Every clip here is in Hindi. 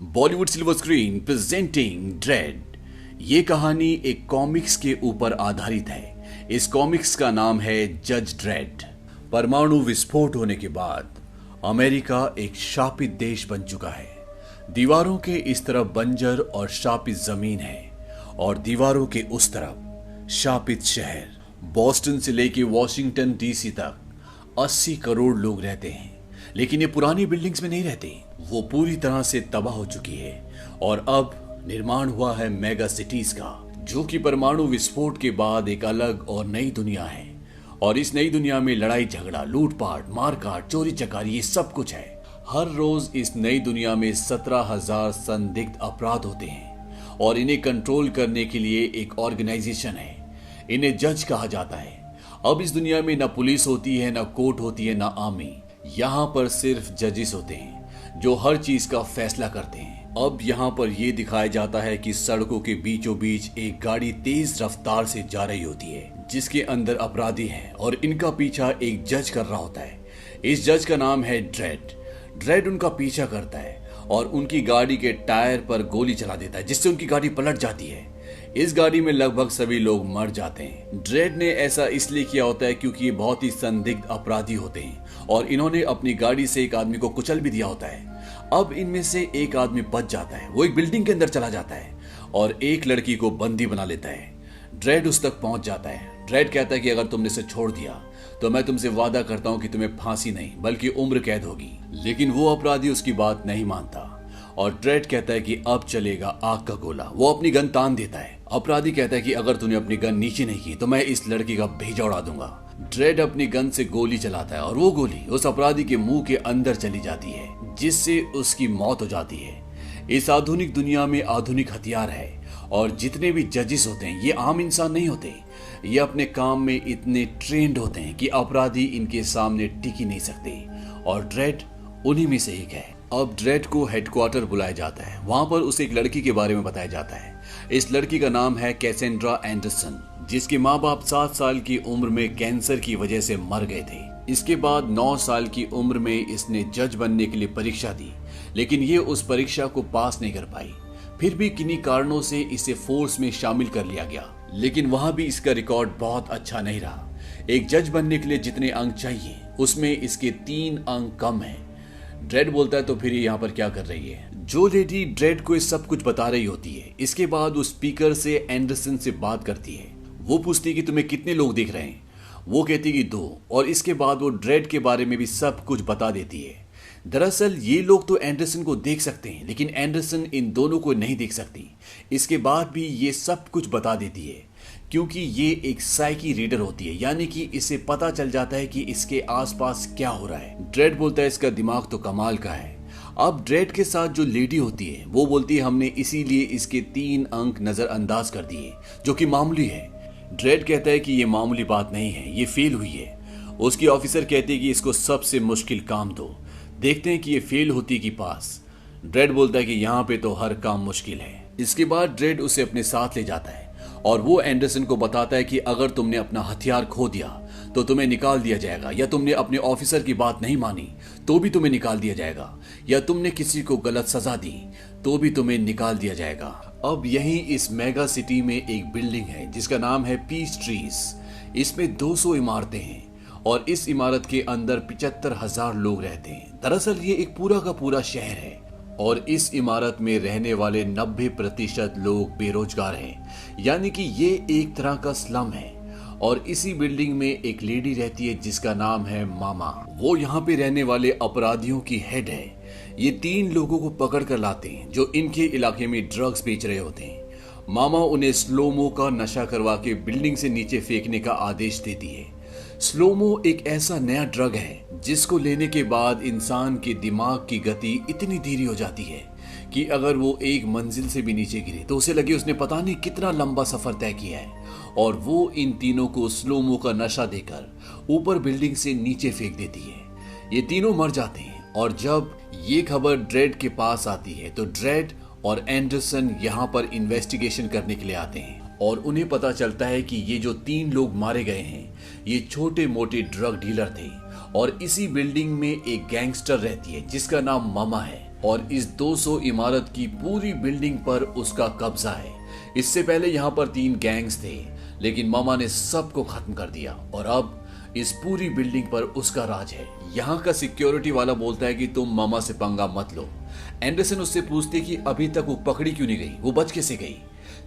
Bollywood silver screen presenting dread. ये कहानी एक कॉमिक्स के ऊपर आधारित है। इस कॉमिक्स का नाम है जज ड्रेड। परमाणु विस्फोट होने के बाद अमेरिका एक शापित देश बन चुका है। दीवारों के इस तरफ बंजर और शापित जमीन है और दीवारों के उस तरफ शापित शहर। बॉस्टन से लेके वॉशिंगटन डीसी तक 80 करोड़ लोग रहते हैं, लेकिन ये पुरानी बिल्डिंग्स में नहीं रहते। वो पूरी तरह से तबाह हो चुकी है और अब निर्माण हुआ है मेगा सिटीज का, जो कि परमाणु विस्फोट के बाद एक अलग और नई दुनिया है। और इस नई दुनिया में लड़ाई झगड़ा, लूटपाट, मारकाट, चोरी चकारी, ये सब कुछ है। हर रोज इस नई दुनिया में 17,000 संदिग्ध अपराध होते हैं और इन्हें कंट्रोल करने के लिए एक ऑर्गेनाइजेशन है। इन्हें जज कहा जाता है। अब इस दुनिया में ना पुलिस होती है, ना कोर्ट होती है, ना आर्मी। यहाँ पर सिर्फ जजेस होते हैं जो हर चीज का फैसला करते हैं। अब यहाँ पर यह दिखाया जाता है कि सड़कों के बीचों बीच एक गाड़ी तेज रफ्तार से जा रही होती है, जिसके अंदर अपराधी हैं और इनका पीछा एक जज कर रहा होता है। इस जज का नाम है ड्रेड। ड्रेड उनका पीछा करता है और उनकी गाड़ी के टायर पर गोली चला देता है, जिससे उनकी गाड़ी पलट जाती है। इस गाड़ी में लगभग सभी लोग मर जाते हैं। ड्रेड ने ऐसा इसलिए किया होता है क्योंकि ये बहुत ही संदिग्ध अपराधी होते हैं और इन्होंने अपनी गाड़ी से एक आदमी को कुचल भी दिया होता है। अब इनमें से एक आदमी बच जाता है। वो एक बिल्डिंग के अंदर चला जाता है और एक लड़की को बंदी बना लेता है। ड्रेड उस तक पहुंच जाता है। ड्रेड कहता है कि अगर तुमने इसे छोड़ दिया तो मैं तुमसे वादा करता हूं कि तुम्हें फांसी नहीं बल्कि उम्र कैद होगी। लेकिन वो अपराधी उसकी बात नहीं मानता और ड्रेड कहता है कि अब चलेगा आग का गोला। वो अपनी गन तान देता है। अपराधी कहता है कि अगर तूने अपनी गन नीचे नहीं की तो मैं इस लड़की का भेजा उड़ा दूंगा। ड्रेड अपनी गन से गोली चलाता है और वो गोली उस अपराधी के मुंह के अंदर चली जाती है, जिससे उसकी मौत हो जाती है। इस आधुनिक दुनिया में आधुनिक हथियार है और जितने भी जजेस होते हैं ये आम इंसान नहीं होते। ये अपने काम में इतने ट्रेंड होते हैं कि अपराधी इनके सामने टिक ही नहीं सकते और ड्रेड उन्हीं में से एक है। अब ड्रेड को हेडक्वार्टर बुलाया जाता है। वहां पर उसे एक लड़की के बारे में बताया जाता है। इस लड़की का नाम है कैसेंड्रा एंडरसन, जिसके माँ बाप 7 साल की उम्र में कैंसर की वजह से मर गए थे। इसके बाद 9 साल की उम्र में इसने जज बनने के लिए परीक्षा दी, लेकिन ये उस परीक्षा को पास नहीं कर पाई। फिर भी किन्हीं कारणों से इसे फोर्स में शामिल कर लिया गया, लेकिन वहां भी इसका रिकॉर्ड बहुत अच्छा नहीं रहा। एक जज बनने के लिए जितने अंक चाहिए उसमें इसके 3 अंक कम है। ड्रेड बोलता है तो फिर ये यहाँ पर क्या कर रही है। जो लेडी ड्रेड को ये सब कुछ बता रही होती है, इसके बाद वो स्पीकर से एंडरसन से बात करती है। वो पूछती है कि तुम्हें कितने लोग दिख रहे हैं। वो कहती है कि 2, और इसके बाद वो ड्रेड के बारे में भी सब कुछ बता देती है। दरअसल ये लोग तो एंडरसन को देख सकते हैं, लेकिन एंडरसन इन दोनों को नहीं देख सकती। इसके बाद भी ये सब कुछ बता देती है क्योंकि ये एक साइकी रीडर होती है, यानी कि इसे पता चल जाता है कि इसके आसपास क्या हो रहा है। ड्रेड बोलता है इसका दिमाग तो कमाल का है। अब ड्रेड के साथ जो लेडी होती है वो बोलती है हमने इसीलिए इसके 3 अंक नजरअंदाज कर दिए, जो कि मामूली है। ड्रेड कहता है कि ये मामूली बात नहीं है, ये फेल हुई है। उसकी ऑफिसर कहती है कि इसको सबसे मुश्किल काम दो, देखते हैं कि ये फेल होती कि पास। ड्रेड बोलता है कि यहाँ पे तो हर काम मुश्किल है। इसके बाद ड्रेड उसे अपने साथ ले जाता है और वो एंडरसन को बताता है कि अगर तुमने अपना हथियार खो दिया तो तुम्हें निकाल दिया जाएगा, या तुमने अपने ऑफिसर की बात नहीं मानी तो भी तुम्हें निकाल दिया जाएगा, या तुमने किसी को गलत सजा दी तो भी तुम्हें निकाल दिया जाएगा। अब यहीं इस मेगा सिटी में एक बिल्डिंग है जिसका नाम है पीस ट्रीज। इसमें 200 इमारतें हैं और इस इमारत के अंदर 75,000 लोग रहते हैं। दरअसल ये एक पूरा का पूरा शहर है और इस इमारत में रहने वाले 90% लोग बेरोजगार हैं, यानी कि ये एक तरह का स्लम है। और इसी बिल्डिंग में एक लेडी रहती है जिसका नाम है मामा। वो यहाँ पे रहने वाले अपराधियों की हेड है। ये 3 लोगों को पकड़ कर लाते हैं जो इनके इलाके में ड्रग्स बेच रहे होते हैं। मामा उन्हें स्लोमो का नशा करवा के बिल्डिंग से नीचे फेंकने का आदेश देती है। स्लोमो एक ऐसा नया ड्रग है जिसको लेने के बाद इंसान के दिमाग की गति इतनी धीरे हो जाती है कि अगर वो एक मंजिल से भी नीचे गिरे तो उसे लगे उसने पता नहीं कितना लंबा सफर तय किया है। और वो इन तीनों को स्लोमो का नशा देकर ऊपर बिल्डिंग से नीचे फेंक देती है। ये तीनों मर जाते हैं और जब ये खबर ड्रेड के पास आती है तो ड्रेड और एंडरसन यहाँ पर इन्वेस्टिगेशन करने के लिए आते हैं और उन्हें पता चलता है कि ये जो 3 लोग मारे गए हैं ये छोटे मोटे ड्रग डीलर थे और इसी बिल्डिंग में एक गैंगस्टर रहती है जिसका नाम मामा है और इस 200 इमारत की पूरी बिल्डिंग पर उसका कब्जा है। इससे पहले यहाँ पर 3 गैंग्स थे, लेकिन मामा ने सबको खत्म कर दिया और अब इस पूरी बिल्डिंग पर उसका राज है। यहाँ का सिक्योरिटी वाला बोलता है कि तुम मामा से पंगा मत लो। एंडरसन उससे पूछते कि अभी तक वो पकड़ी क्यों नहीं गई, वो बच कैसे गई।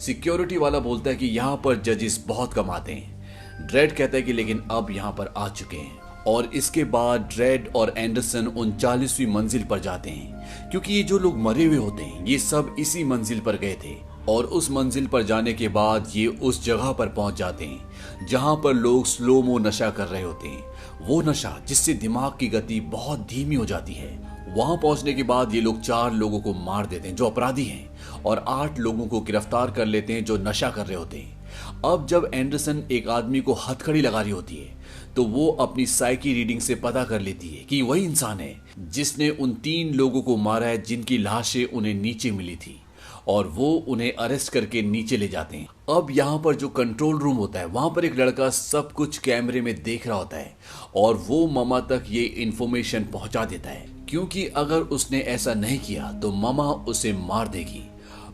सिक्योरिटी वाला बोलता है कि यहाँ पर जजेस बहुत कम आते हैं। ड्रेड कहता है कि लेकिन अब यहाँ पर आ चुके हैं। और इसके बाद ड्रेड और एंडरसन 39वीं मंजिल पर जाते हैं, क्योंकि ये जो लोग मरे हुए होते हैं ये सब इसी मंजिल पर गए थे। और उस मंजिल पर जाने के बाद ये उस जगह पर पहुंच जाते हैं जहां पर लोग स्लोमो नशा कर रहे होते हैं, वो नशा जिससे दिमाग की गति बहुत धीमी हो जाती है। वहां पहुंचने के बाद ये लोग 4 लोगों को मार देते हैं जो अपराधी हैं, और 8 लोगों को गिरफ्तार कर लेते हैं जो नशा कर रहे होते हैं। अब जब एंडरसन एक आदमी को हथकड़ी लगा रही होती है तो वो अपनी साइकी रीडिंग से पता कर लेती है कि वही इंसान है जिसने उन 3 लोगों को मारा है जिनकी लाशें उन्हें नीचे मिली थी, और वो उन्हें अरेस्ट करके नीचे ले जाते हैं। अब यहाँ पर जो कंट्रोल रूम होता है वहां पर एक लड़का सब कुछ कैमरे में देख रहा होता है और वो मामा तक ये इंफॉर्मेशन पहुंचा देता है, क्योंकि अगर उसने ऐसा नहीं किया तो मामा उसे मार देगी।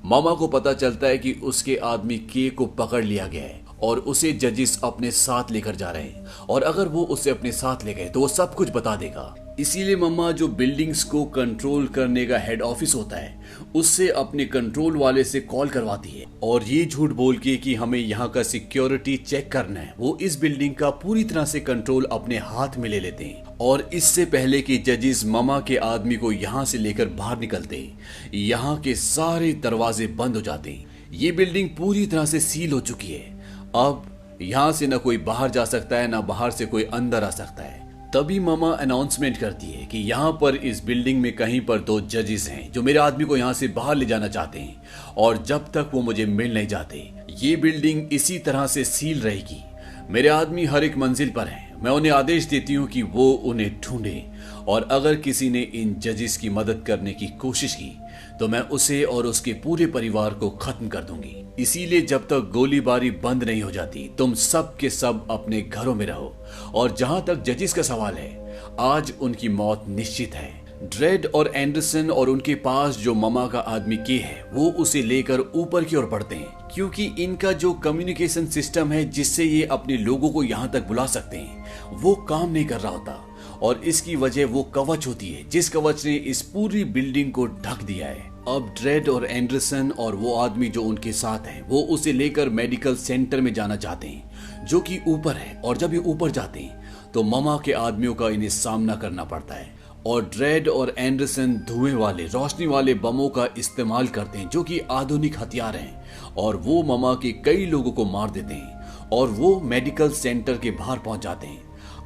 मामा को पता चलता है कि उसके आदमी के को पकड़ लिया गया है और उसे जजेस अपने साथ लेकर जा रहे हैं, और अगर वो उसे अपने साथ ले गए तो वो सब कुछ बता देगा। इसीलिए मम्मा जो बिल्डिंग्स को कंट्रोल करने का हेड ऑफिस होता है उससे अपने कंट्रोल वाले से कॉल करवाती है और ये झूठ बोल के कि हमें यहाँ का सिक्योरिटी चेक करना है, वो इस बिल्डिंग का पूरी तरह से कंट्रोल अपने हाथ में ले लेते हैं। और इससे पहले कि जजेस मम्मा के आदमी को यहाँ से लेकर बाहर निकलते यहाँ के सारे दरवाजे बंद हो जाते हैं। ये बिल्डिंग पूरी तरह से सील हो चुकी है। अब यहाँ से न कोई बाहर जा सकता है, न बाहर से कोई अंदर आ सकता है। तभी मामा अनाउंसमेंट करती है कि यहाँ पर इस बिल्डिंग में कहीं पर 2 जजेस हैं जो मेरे आदमी को यहाँ से बाहर ले जाना चाहते हैं, और जब तक वो मुझे मिल नहीं जाते ये बिल्डिंग इसी तरह से सील रहेगी। मेरे आदमी हर एक मंजिल पर हैं। मैं उन्हें आदेश देती हूँ कि वो उन्हें ढूंढे, और अगर किसी ने इन जजेस की मदद करने की कोशिश की तो मैं उसे और उसके पूरे परिवार को खत्म कर दूंगी। इसीलिए जब तक गोलीबारी बंद नहीं हो जाती तुम सब के सब अपने घरों में रहो। और जहां तक जजेस का सवाल है, आज उनकी मौत निश्चित है। ड्रेड और एंडरसन और उनके पास जो मामा का आदमी के है वो उसे लेकर ऊपर की ओर बढ़ते हैं, क्योंकि इनका जो कम्युनिकेशन सिस्टम है जिससे ये अपने लोगों को यहाँ तक बुला सकते हैं वो काम नहीं कर रहा होता, और इसकी वजह वो कवच होती है जिस कवच ने इस पूरी बिल्डिंग को ढक दिया है। अब ड्रेड और एंडरसन और वो आदमी जो उनके साथ है वो उसे लेकर मेडिकल सेंटर में जाना चाहते हैं जो कि ऊपर है, और जब ये ऊपर जाते हैं तो मामा के आदमियों का इन्हें सामना करना पड़ता है, और ड्रेड और एंडरसन धुएं वाले रोशनी वाले बमों का इस्तेमाल करते हैं जो कि आधुनिक हथियार हैं, और वो मामा के कई लोगों को मार देते हैं और वो मेडिकल सेंटर के बाहर पहुंच जाते हैं।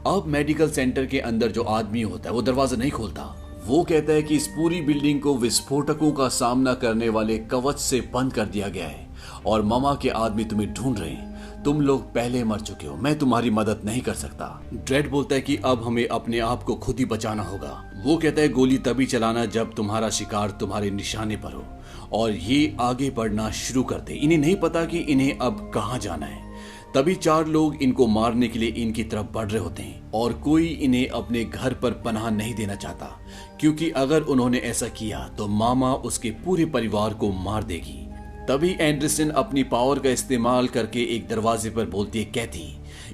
अब मेडिकल सेंटर के अंदर जो आदमी होता है वो दरवाजा नहीं खोलता। वो कहता है कि इस पूरी बिल्डिंग को विस्फोटकों का सामना करने वाले कवच से बंद कर दिया गया है और मामा के आदमी तुम्हें ढूंढ रहे हैं। तुम लोग पहले मर चुके हो, मैं तुम्हारी मदद नहीं कर सकता। ड्रेड बोलता है कि अब हमें अपने आप को खुद ही बचाना होगा। वो कहता है गोली तभी चलाना जब तुम्हारा शिकार तुम्हारे निशाने पर हो, और ये आगे बढ़ना शुरू करते। इन्हें नहीं पता कि इन्हें अब कहाँ जाना है। तभी 4 लोग इनको मारने के लिए इनकी तरफ बढ़ रहे होते हैं, और कोई इन्हें अपने घर पर पनाह नहीं देना चाहता, क्योंकि अगर उन्होंने ऐसा किया तो मामा उसके पूरे परिवार को मार देगी। तभी एंडरसन अपनी पावर का इस्तेमाल करके एक दरवाजे पर बोलती है कैथी।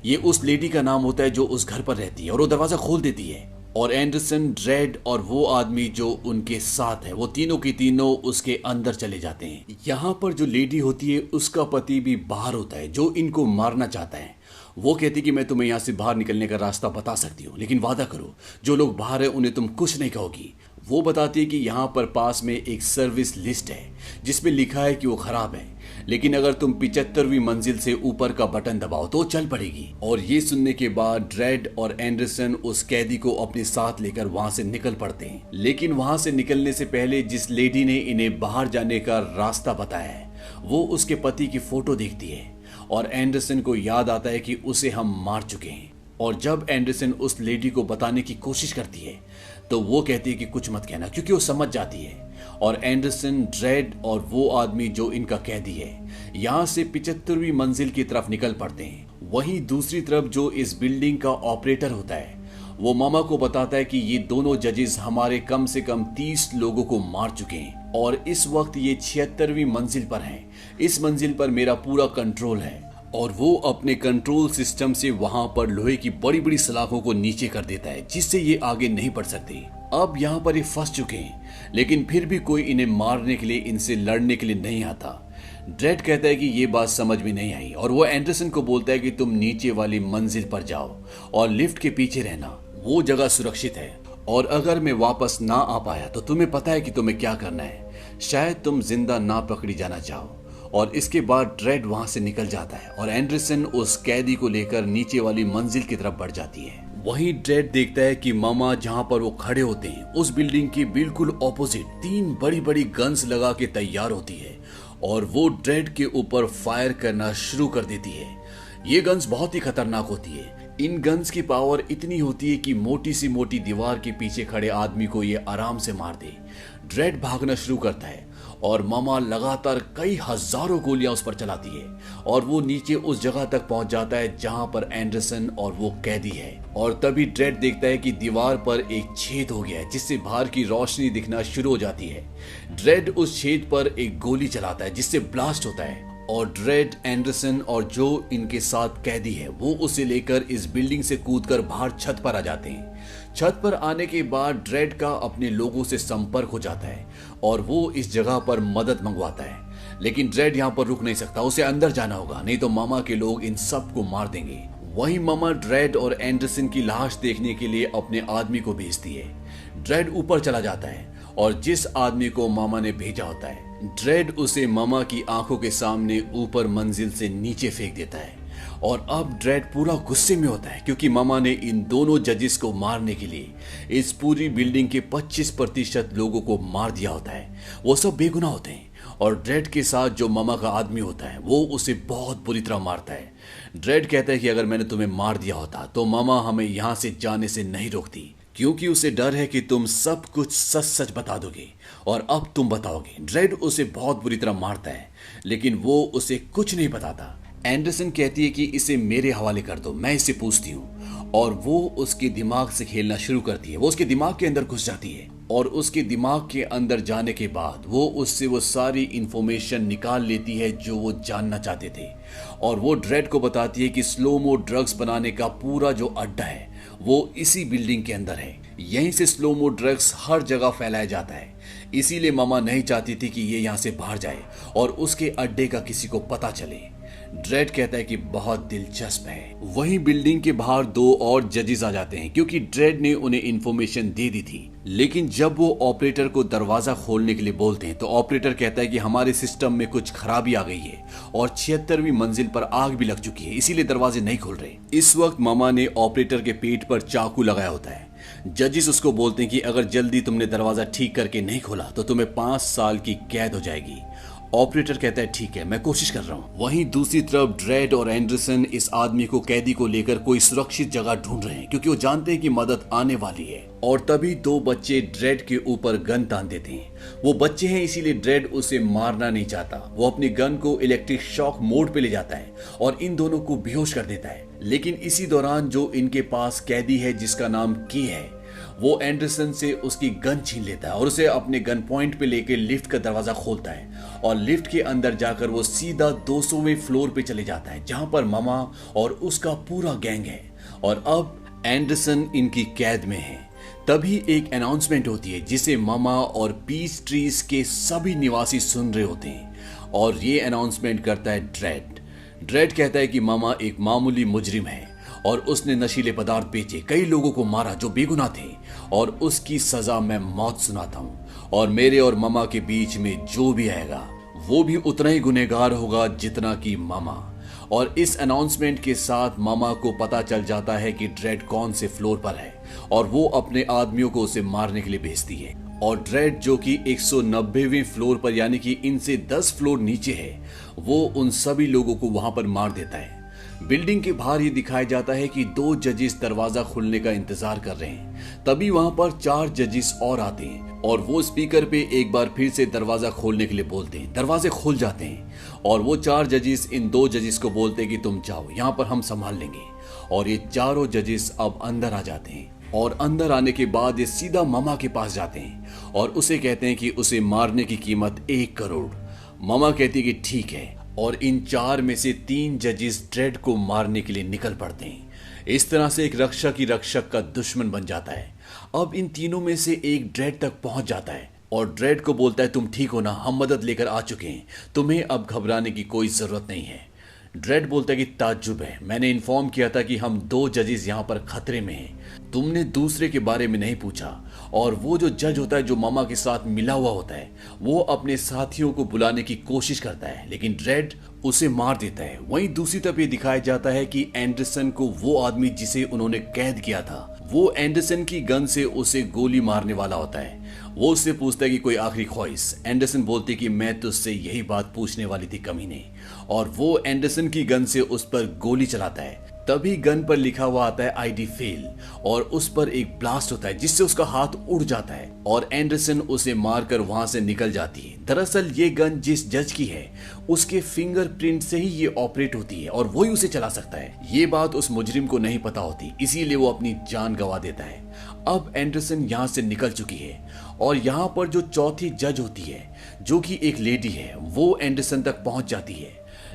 ये उस लेडी का नाम होता है जो उस घर पर रहती है, और वो दरवाजा खोल देती है, और एंडरसन, ड्रेड और वो आदमी जो उनके साथ है वो तीनों की तीनों उसके अंदर चले जाते हैं। यहाँ पर जो लेडी होती है उसका पति भी बाहर होता है जो इनको मारना चाहता है। वो कहती कि मैं तुम्हें यहाँ से बाहर निकलने का रास्ता बता सकती हूँ, लेकिन वादा करो जो लोग बाहर है उन्हें तुम कुछ नहीं कहोगी। वो बताती है कि यहाँ पर पास में एक सर्विस लिस्ट है जिसमें लिखा है कि वो खराब है, लेकिन अगर तुम 75वीं मंजिल से ऊपर का बटन दबाओ तो चल पड़ेगी। और ये सुनने के बाद ड्रेड और एंडरसन उस कैदी को अपने साथ लेकर वहां से निकल पड़ते हैं, लेकिन वहां से निकलने से पहले जिस लेडी ने इन्हें बाहर जाने का रास्ता बताया है वो उसके पति की फोटो देखती है, और एंडरसन को याद आता है कि उसे हम मार चुके हैं। और जब एंडरसन उस लेडी को बताने की कोशिश करती है तो वो कहती है कि कुछ मत कहना, क्योंकि वो समझ जाती है। और एंडरसन, ड्रेड और वो आदमी जो इनका कैदी है यहाँ से 75वीं मंजिल की तरफ निकल पड़ते हैं। वहीं दूसरी तरफ जो इस बिल्डिंग का ऑपरेटर होता है वो मामा को बताता है कि ये दोनों जजेस हमारे कम से कम 30 लोगों को मार चुके हैं और इस वक्त ये 76वीं मंजिल पर हैं। इस मंजिल पर मेरा पूरा कंट्रोल है और वो अपने कंट्रोल सिस्टम से वहां पर लोहे की बड़ी बड़ी सलाखों को नीचे कर देता है जिससे ये आगे नहीं बढ़ सकते। अब यहाँ पर ये फंस चुके हैं लेकिन फिर भी कोई इन्हें मारने के लिए, इनसे लड़ने के लिए नहीं आता। ड्रेड कहता है कि ये बात समझ में नहीं आई और वो एंडरसन को बोलता है कि तुम नीचे वाली मंजिल पर जाओ और लिफ्ट के पीछे रहना, वो जगह सुरक्षित है और अगर मैं वापस ना आ पाया तो तुम्हें पता है कि तुम्हें क्या करना है, शायद तुम जिंदा ना पकड़ी जाना चाहो। और इसके बाद ड्रेड वहां से निकल जाता है और एंडरसन उस कैदी को लेकर नीचे वाली मंजिल की तरफ बढ़ जाती है। वहीं ड्रेड देखता है कि मामा जहां पर वो खड़े होते हैं उस बिल्डिंग के बिल्कुल ऑपोजिट 3 बड़ी बड़ी गन्स लगा के तैयार होती है और वो ड्रेड के ऊपर फायर करना शुरू कर देती है। ये गन्स बहुत ही खतरनाक होती है। इन गन्स की पावर इतनी होती है कि मोटी सी मोटी दीवार के पीछे खड़े आदमी को ये आराम से मार दे। ड्रेड भागना शुरू करता है और मामा लगातार कई हजारों गोलियां उस पर चलाती है और वो नीचे उस जगह तक पहुंच जाता है जहां पर एंडरसन और वो कैदी है। और तभी ड्रेड देखता है कि दीवार पर एक छेद हो गया है जिससे बाहर की रोशनी दिखना शुरू हो जाती है। ड्रेड उस छेद पर एक गोली चलाता है जिससे ब्लास्ट होता है और ड्रेड, एंडरसन और जो इनके साथ कैदी है वो उसे लेकर इस बिल्डिंग से कूदकर बाहर छत पर आ जाते हैं। छत पर आने के बाद ड्रेड का अपने लोगों से संपर्क हो जाता है और वो इस जगह पर मदद मंगवाता है। लेकिन ड्रेड यहाँ पर रुक नहीं सकता, उसे अंदर जाना होगा नहीं तो मामा के लोग इन सब को मार देंगे। वहीं मामा ड्रेड और एंडरसन की लाश देखने के लिए अपने आदमी को भेजती है। ड्रेड ऊपर चला जाता है और जिस आदमी को मामा ने भेजा होता है ड्रेड उसे मामा की आंखों के सामने ऊपर मंजिल से नीचे फेंक देता है। और अब ड्रेड पूरा गुस्से में होता है क्योंकि मामा ने इन दोनों जजेस को मारने के लिए इस पूरी बिल्डिंग के 25% लोगों को मार दिया होता है। वो सब बेगुनाह होते हैं और ड्रेड के साथ जो मामा का आदमी होता है वो उसे बहुत बुरी तरह मारता है। ड्रेड कहता है कि अगर मैंने तुम्हें मार दिया होता तो मामा हमें यहाँ से जाने से नहीं रोकती, क्योंकि उसे डर है कि तुम सब कुछ सच सच बता दोगे और अब तुम बताओगे। ड्रेड उसे बहुत बुरी तरह मारता है लेकिन वो उसे कुछ नहीं बताता। एंडरसन कहती है कि इसे मेरे हवाले कर दो, मैं इससे पूछती हूँ और वो उसके दिमाग से खेलना शुरू करती है। वो उसके दिमाग के अंदर घुस जाती है और उसके दिमाग के अंदर जाने के बाद वो उससे वो सारी इंफॉर्मेशन निकाल लेती है जो वो जानना चाहते थे। और वो ड्रेड को बताती है कि स्लोमो ड्रग्स बनाने का पूरा जो अड्डा है वो इसी बिल्डिंग के अंदर है। यहीं से स्लोमो ड्रग्स हर जगह फैलाया जाता है, इसीलिए मामा नहीं चाहती थी कि ये यहाँ से बाहर जाए और उसके अड्डे का किसी को पता चले। ड्रेड कहता है कि बहुत दिलचस्प है। वहीं बिल्डिंग के बाहर 2 और जजेस आ जाते हैं क्योंकि ड्रेड ने उन्हें इंफॉर्मेशन दे दी थी। लेकिन जब वो ऑपरेटर को दरवाजा खोलने के लिए बोलते हैं तो ऑपरेटर कहता है कि हमारे सिस्टम में कुछ खराबी आ गई है और 76वीं मंजिल पर आग भी लग चुकी है, इसीलिए दरवाजे नहीं खुल रहे। इस वक्त मामा ने ऑपरेटर के पेट पर चाकू लगाया होता है। जजेस उसको बोलते हैं कि अगर जल्दी तुमने दरवाजा ठीक करके नहीं खोला तो तुम्हें 5 साल की कैद हो जाएगी। ऑपरेटर कहता है ठीक है, मैं कोशिश कर रहा हूँ। वहीं दूसरी तरफ ड्रेड और एंडरसन इस आदमी को, कैदी को लेकर कोई सुरक्षित जगह ढूंढ रहे हैं क्योंकि वो जानते हैं कि मदद आने वाली है। और तभी 2 बच्चे ड्रेड के ऊपर गन तान देते हैं। वो बच्चे हैं इसीलिए ड्रेड उसे मारना नहीं चाहता। वो अपनी गन को इलेक्ट्रिक शॉक मोड पे ले जाता है और इन दोनों को बेहोश कर देता है। लेकिन इसी दौरान जो इनके पास कैदी है जिसका नाम की है वो एंडरसन से उसकी गन छीन लेता है और उसे अपने गन पॉइंट पे लेकर लिफ्ट का दरवाजा खोलता है और लिफ्ट के अंदर जाकर वो सीधा 200वें फ्लोर पे चले जाता है जहां पर मामा और उसका पूरा गैंग है। और अब एंडरसन इनकी कैद में है। तभी एक अनाउंसमेंट होती है जिसे मामा और पीस ट्रीज के सभी निवासी सुन रहे होते हैं और ये अनाउंसमेंट करता है ड्रेड। ड्रेड कहता है कि मामा एक मामूली मुजरिम है और उसने नशीले पदार्थ बेचे, कई लोगों को मारा जो बेगुनाह थे और उसकी सजा मैं मौत सुनाता हूँ और मेरे और मामा के बीच में जो भी आएगा वो भी उतना ही गुनहगार होगा जितना कि मामा। और इस अनाउंसमेंट के साथ मामा को पता चल जाता है कि ड्रेड कौन से फ्लोर पर है और वो अपने आदमियों को उसे मारने के लिए भेजती है। और ड्रेड जो कि 190वें फ्लोर पर यानी कि इनसे 10 फ्लोर नीचे है वो उन सभी लोगों को वहां पर मार देता है। बिल्डिंग के बाहर ये दिखाया जाता है कि 2 जजेस दरवाजा खुलने का इंतजार कर रहे हैं। तभी वहां पर 4 जजेस और आते हैं और वो स्पीकर पे एक बार फिर से दरवाजा खोलने के लिए बोलते हैं। दरवाजे खुल जाते हैं और वो 4 जजेस इन 2 जजेस को बोलते हैं कि तुम जाओ, यहाँ पर हम संभाल लेंगे। और ये चारों जजेस अब अंदर आ जाते हैं। और अंदर आने के बाद ये सीधा मामा के पास जाते हैं और उसे कहते हैं कि उसे मारने की कीमत 1 करोड़। मामा कहती है कि ठीक है, और इन 4 में से 3 जजेस ड्रेड को मारने के लिए निकल पड़ते हैं। इस तरह से एक रक्षक ही रक्षक का दुश्मन बन जाता है। अब इन तीनों में से एक ड्रेड तक पहुंच जाता है और ड्रेड को बोलता है, तुम ठीक हो ना, हम मदद लेकर आ चुके हैं, तुम्हें अब घबराने की कोई जरूरत नहीं है। ड्रेड बोलता है कि ताज्जुब है, मैंने इन्फॉर्म किया था कि हम 2 जजेस यहाँ पर खतरे में हैं, तुमने दूसरे के बारे में नहीं पूछा। और वो जो जज होता है जो मामा के साथ मिला हुआ होता है, वो अपने साथियों को बुलाने की कोशिश करता है, लेकिन ड्रेड उसे मार देता है। वहीं दूसरी तरफ ये दिखाया जाता है कि एंडरसन को वो आदमी जिसे उन्होंने कैद किया था, वो एंडरसन की गन से उसे गोली मारने वाला होता है। वो उससे पूछता है कि कोई आखिरी ख्वाहिश। एंडरसन बोलती कि मैं तुझसे यही बात पूछने वाली थी कमीने, और वो एंडरसन की गन से उस पर गोली चलाता है। तभी गन पर लिखा हुआ आता है आईडी फेल, और उस पर एक ब्लास्ट होता है जिससे उसका हाथ उड़ जाता है और एंडरसन उसे मारकर वहां से निकल जाती है। दरअसल ये गन जिस जज की है उसके फिंगरप्रिंट से ही ये ऑपरेट होती है और वही उसे चला सकता है। ये बात उस मुजरिम को नहीं पता होती, इसीलिए वो अपनी जान गंवा देता है। अब एंडरसन यहाँ से निकल चुकी है और यहाँ पर जो चौथी जज होती है जो कि एक लेडी है, वो एंडरसन तक पहुंच जाती है,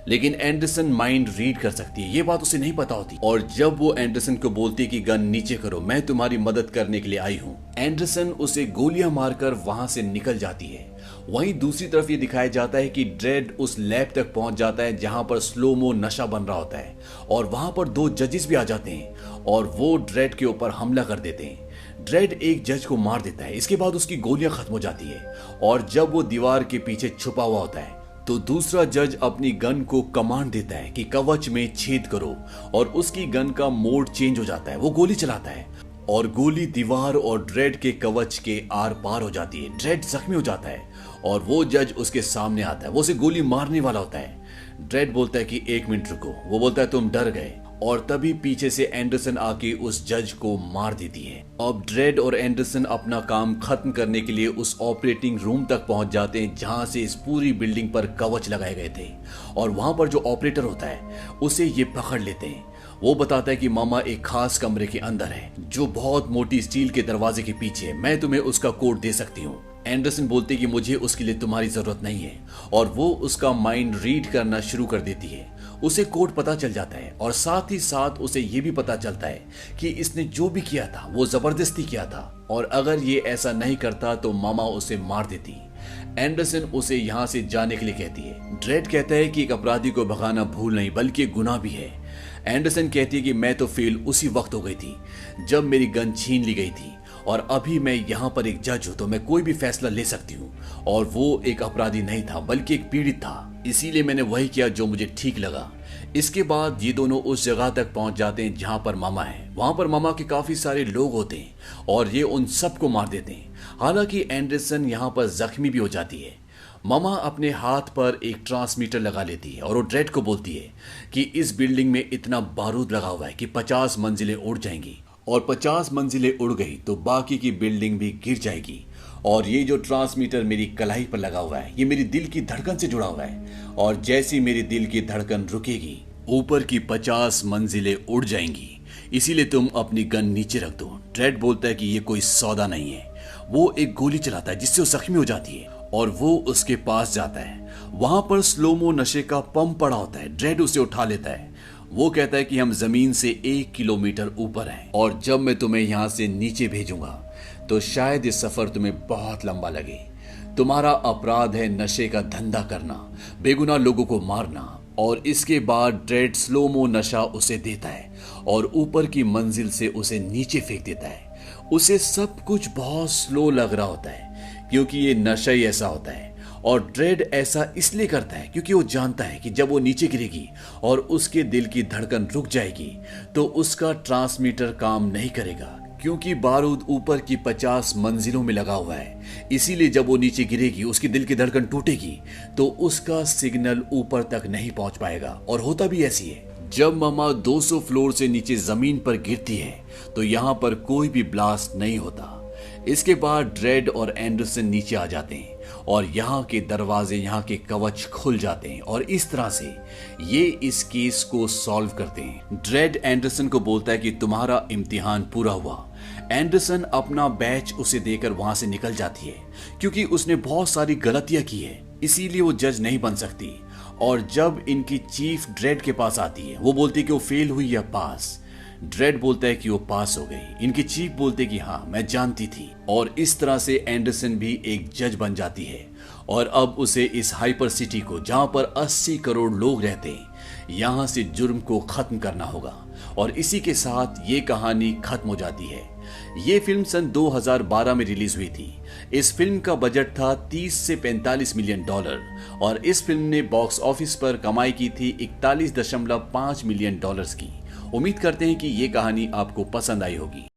लेकिन एंडरसन माइंड रीड कर सकती है, ये बात उसे नहीं पता होती। और जब वो एंडरसन को बोलती है कि गन नीचे करो, मैं तुम्हारी मदद करने के लिए आई हूँ, एंडरसन उसे गोलियां मारकर वहां से निकल जाती है। वहीं दूसरी तरफ ये दिखाया जाता है कि ड्रेड उस लैब तक पहुंच जाता है जहां पर स्लोमो नशा बन रहा होता है, और वहां पर 2 जजेस भी आ जाते हैं और वो ड्रेड के ऊपर हमला कर देते हैं। ड्रेड एक जज को मार देता है, इसके बाद उसकी गोलियां खत्म हो जाती है, और जब वो दीवार के पीछे छुपा हुआ होता है तो दूसरा जज अपनी गन को कमांड देता है कि कवच में छेद करो, और उसकी गन का मोड चेंज हो जाता है। वो गोली चलाता है और गोली दीवार और ड्रेड के कवच के आर पार हो जाती है। ड्रेड जख्मी हो जाता है और वो जज उसके सामने आता है, वो उसे गोली मारने वाला होता है। ड्रेड बोलता है कि 1 मिनट रुको। वो बोलता है तुम डर गए, और तभी पीछे से एंडरसन आके उस जज को मार देती है। अब ड्रेड और एंडरसन अपना काम खत्म करने के लिए उस ऑपरेटिंग रूम तक पहुंच जाते हैं जहां से इस पूरी बिल्डिंग पर कवच लगाए गए थे, और वहां पर जो ऑपरेटर होता है उसे ये पकड़ लेते हैं। वो बताता है कि मामा एक खास कमरे के अंदर है जो बहुत मोटी स्टील के दरवाजे के पीछे है, मैं तुम्हें उसका कोड दे सकती हूँ। एंडरसन बोलते कि मुझे उसके लिए तुम्हारी जरूरत नहीं है, और वो उसका माइंड रीड करना शुरू कर देती है। उसे कोड पता चल जाता है और साथ ही साथ उसे ये भी पता चलता है कि इसने जो भी किया था वो जबरदस्ती किया था, और अगर ये ऐसा नहीं करता तो मामा उसे मार देती। एंडरसन उसे यहाँ से जाने के लिए कहती है। ड्रेड कहता है कि एक अपराधी को भगाना भूल नहीं बल्कि गुनाह भी है। एंडरसन कहती है कि मैं तो फेल उसी वक्त हो गई थी जब मेरी गन छीन ली गई थी, और अभी मैं यहाँ पर एक जज हूँ तो मैं कोई भी फैसला ले सकती हूँ, और वो एक अपराधी नहीं था बल्कि एक पीड़ित था, इसीलिए मैंने वही किया जो मुझे ठीक लगा। इसके बाद ये दोनों उस जगह तक पहुंच जाते हैं जहां पर मामा है। वहां पर मामा के काफी सारे लोग होते हैं और ये उन सबको मार देते हैं। हालांकि एंडरसन यहाँ पर जख्मी भी हो जाती है। मामा अपने हाथ पर एक ट्रांसमीटर लगा लेती है और वो ड्रेड को बोलती है कि इस बिल्डिंग में इतना बारूद लगा हुआ है कि 50 मंजिलें उड़ जाएंगी, और 50 मंजिलें उड़ गई तो बाकी की बिल्डिंग भी गिर जाएगी। और ये जो ट्रांसमीटर मेरी कलाई पर लगा हुआ है ये मेरी दिल की धड़कन से जुड़ा हुआ है, और जैसी मेरी दिल की धड़कन रुकेगी ऊपर की 50 मंजिलें उड़ जाएंगी, इसीलिए तुम अपनी गन नीचे रख दो। ड्रेड बोलता है कि ये कोई सौदा नहीं है। वो एक गोली चलाता है जिससे वो जख्मी हो जाती है और वो उसके पास जाता है। वहां पर स्लोमो नशे का पंप पड़ा होता है। ड्रेड उसे उठा लेता है। वो कहता है कि हम जमीन से 1 किलोमीटर ऊपर हैं, और जब मैं तुम्हें यहाँ से नीचे भेजूंगा तो शायद ये सफर तुम्हें बहुत लंबा लगे। तुम्हारा अपराध है नशे का धंधा करना, बेगुनाह लोगों को मारना। और इसके बाद ड्रेड स्लोमो नशा उसे देता है और ऊपर की मंजिल से उसे नीचे फेंक देता है। उसे सब कुछ बहुत स्लो लग रहा होता है क्योंकि ये नशा ही ऐसा होता है, और ड्रेड ऐसा इसलिए करता है क्योंकि वो जानता है कि जब वो नीचे गिरेगी और उसके दिल की धड़कन रुक जाएगी तो उसका ट्रांसमीटर काम नहीं करेगा, क्योंकि बारूद ऊपर की 50 मंजिलों में लगा हुआ है। इसीलिए जब वो नीचे गिरेगी उसकी दिल की धड़कन टूटेगी तो उसका सिग्नल ऊपर तक नहीं पहुंच पाएगा। और होता भी ऐसी है, जब मामा 200 फ्लोर से नीचे जमीन पर गिरती है तो यहाँ पर कोई भी ब्लास्ट नहीं होता। इसके बाद ड्रेड और एंडरसन नीचे आ जाते हैं और यहाँ के दरवाजे, यहाँ के कवच खुल जाते हैं, और इस तरह से ये इस केस को सॉल्व करते हैं। ड्रेड एंडरसन को बोलता है कि तुम्हारा इम्तिहान पूरा हुआ। एंडरसन अपना बैच उसे देकर वहां से निकल जाती है क्योंकि उसने बहुत सारी गलतियां की है, इसीलिए वो जज नहीं बन सकती। और जब इनकी चीफ ड्रेड के पास आती है, वो बोलती है कि वो फेल हुई या पास। ड्रेड बोलता है कि वो पास हो गई। इनकी चीफ बोलते कि हाँ मैं जानती थी। और इस तरह से एंडरसन भी एक जज बन जाती है और अब उसे इस हाइपर सिटी को, जहां पर 80 करोड़ लोग रहते हैं, यहां से जुर्म को खत्म करना होगा। और इसी के साथ ये कहानी खत्म हो जाती है। ये फिल्म सन 2012 में रिलीज हुई थी। इस फिल्म का बजट था 30 से 45 मिलियन डॉलर और इस फिल्म ने बॉक्स ऑफिस पर कमाई की थी 41.5 मिलियन डॉलर्स की। उम्मीद करते हैं कि ये कहानी आपको पसंद आई होगी।